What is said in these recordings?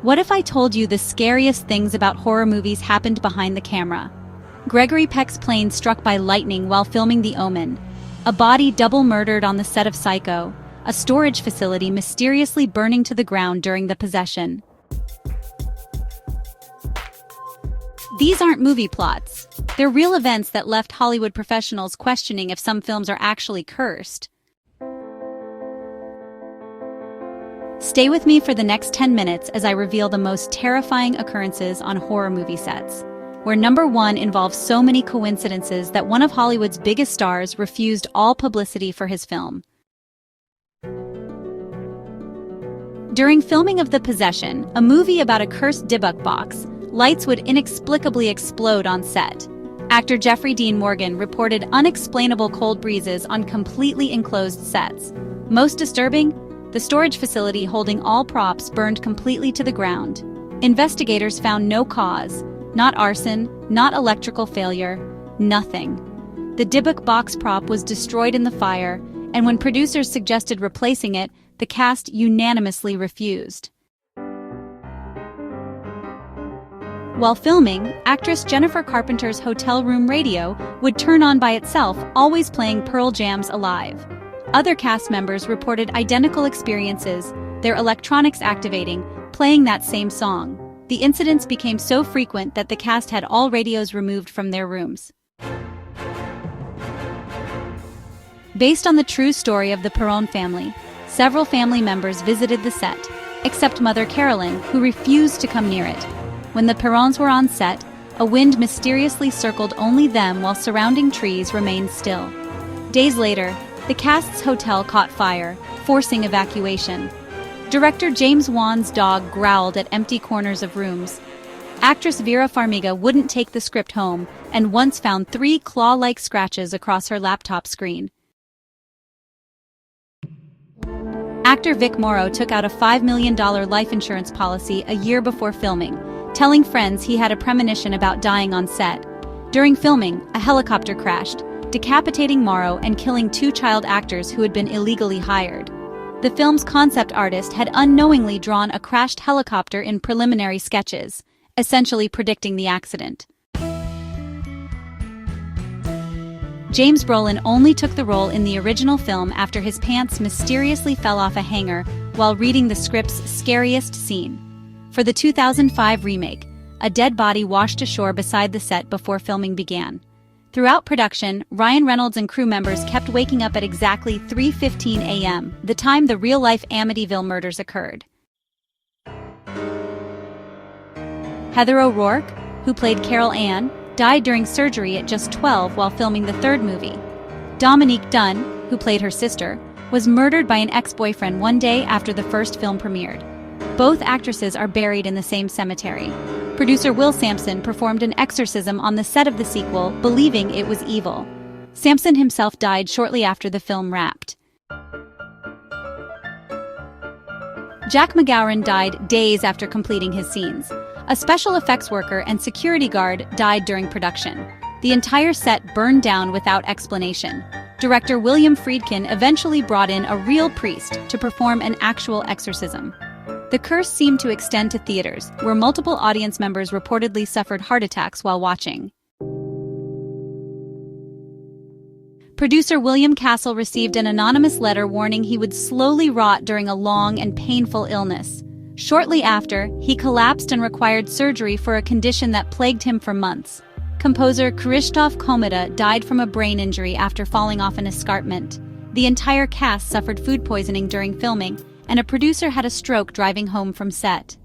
What if I told you the scariest things about horror movies happened behind the camera? Gregory Peck's plane struck by lightning while filming The Omen. A body double murdered on the set of Psycho. A storage facility mysteriously burning to the ground during the possession. These aren't movie plots. They're real events that left Hollywood professionals questioning if some films are actually cursed. Stay with me for the next 10 minutes as I reveal the most terrifying occurrences on horror movie sets, where number 1 involves so many coincidences that one of Hollywood's biggest stars refused all publicity for his film. During filming of The Possession, a movie about a cursed Dybbuk box, lights would inexplicably explode on set. Actor Jeffrey Dean Morgan reported unexplainable cold breezes on completely enclosed sets. Most disturbing, the storage facility holding all props burned completely to the ground. Investigators found no cause, not arson, not electrical failure, nothing. The Dybbuk box prop was destroyed in the fire, and when producers suggested replacing it, the cast unanimously refused. While filming, actress Jennifer Carpenter's hotel room radio would turn on by itself, always playing Pearl Jam's Alive. Other cast members reported identical experiences, their electronics activating, playing that same song. The incidents became so frequent that the cast had all radios removed from their rooms. Based on the true story of the Perron family, several family members visited the set, except Mother Carolyn, who refused to come near it. When the Perrons were on set, a wind mysteriously circled only them while surrounding trees remained still. Days later, the cast's hotel caught fire, forcing evacuation. Director James Wan's dog growled at empty corners of rooms. Actress Vera Farmiga wouldn't take the script home and once found 3 claw-like scratches across her laptop screen. Actor Vic Morrow took out a $5 million life insurance policy a year before filming, telling friends he had a premonition about dying on set. During filming, a helicopter crashed, decapitating Morrow and killing 2 child actors who had been illegally hired. The film's concept artist had unknowingly drawn a crashed helicopter in preliminary sketches, essentially predicting the accident. James Brolin only took the role in the original film after his pants mysteriously fell off a hanger while reading the script's scariest scene. For the 2005 remake, a dead body washed ashore beside the set before filming began. Throughout production, Ryan Reynolds and crew members kept waking up at exactly 3:15 a.m., the time the real-life Amityville murders occurred. Heather O'Rourke, who played Carol Ann, died during surgery at just 12 while filming the third movie. Dominique Dunne, who played her sister, was murdered by an ex-boyfriend one day after the first film premiered. Both actresses are buried in the same cemetery. Producer Will Sampson performed an exorcism on the set of the sequel, believing it was evil. Sampson himself died shortly after the film wrapped. Jack McGowan died days after completing his scenes. A special effects worker and security guard died during production. The entire set burned down without explanation. Director William Friedkin eventually brought in a real priest to perform an actual exorcism. The curse seemed to extend to theaters, where multiple audience members reportedly suffered heart attacks while watching. Producer William Castle received an anonymous letter warning he would slowly rot during a long and painful illness. Shortly after, he collapsed and required surgery for a condition that plagued him for months. Composer Krzysztof Komeda died from a brain injury after falling off an escarpment. The entire cast suffered food poisoning during filming, and a producer had a stroke driving home from set.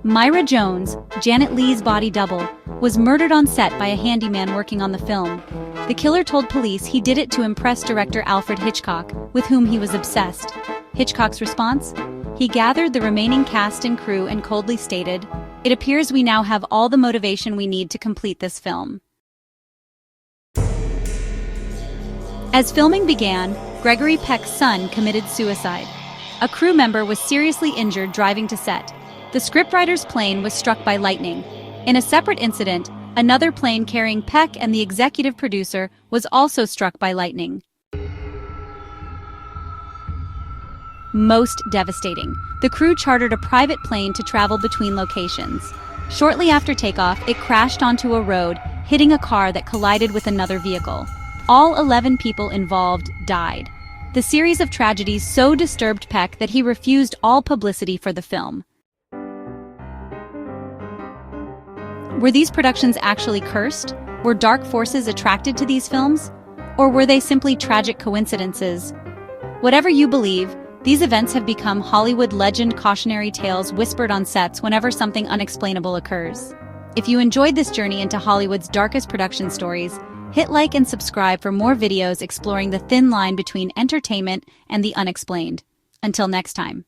Myra Jones, Janet Leigh's body double, was murdered on set by a handyman working on the film. The killer told police he did it to impress director Alfred Hitchcock, with whom he was obsessed. Hitchcock's response? He gathered the remaining cast and crew and coldly stated, "It appears we now have all the motivation we need to complete this film." As filming began, Gregory Peck's son committed suicide. A crew member was seriously injured driving to set. The scriptwriter's plane was struck by lightning. In a separate incident, another plane carrying Peck and the executive producer was also struck by lightning. most devastating. The crew chartered a private plane to travel between locations. Shortly after takeoff, it crashed onto a road, hitting a car that collided with another vehicle. All 11 people involved died. The series of tragedies so disturbed Peck that he refused all publicity for the film. Were these productions actually cursed? Were dark forces attracted to these films? Or were they simply tragic coincidences? Whatever you believe, these events have become Hollywood legend cautionary tales whispered on sets whenever something unexplainable occurs. If you enjoyed this journey into Hollywood's darkest production stories, hit like and subscribe for more videos exploring the thin line between entertainment and the unexplained. Until next time.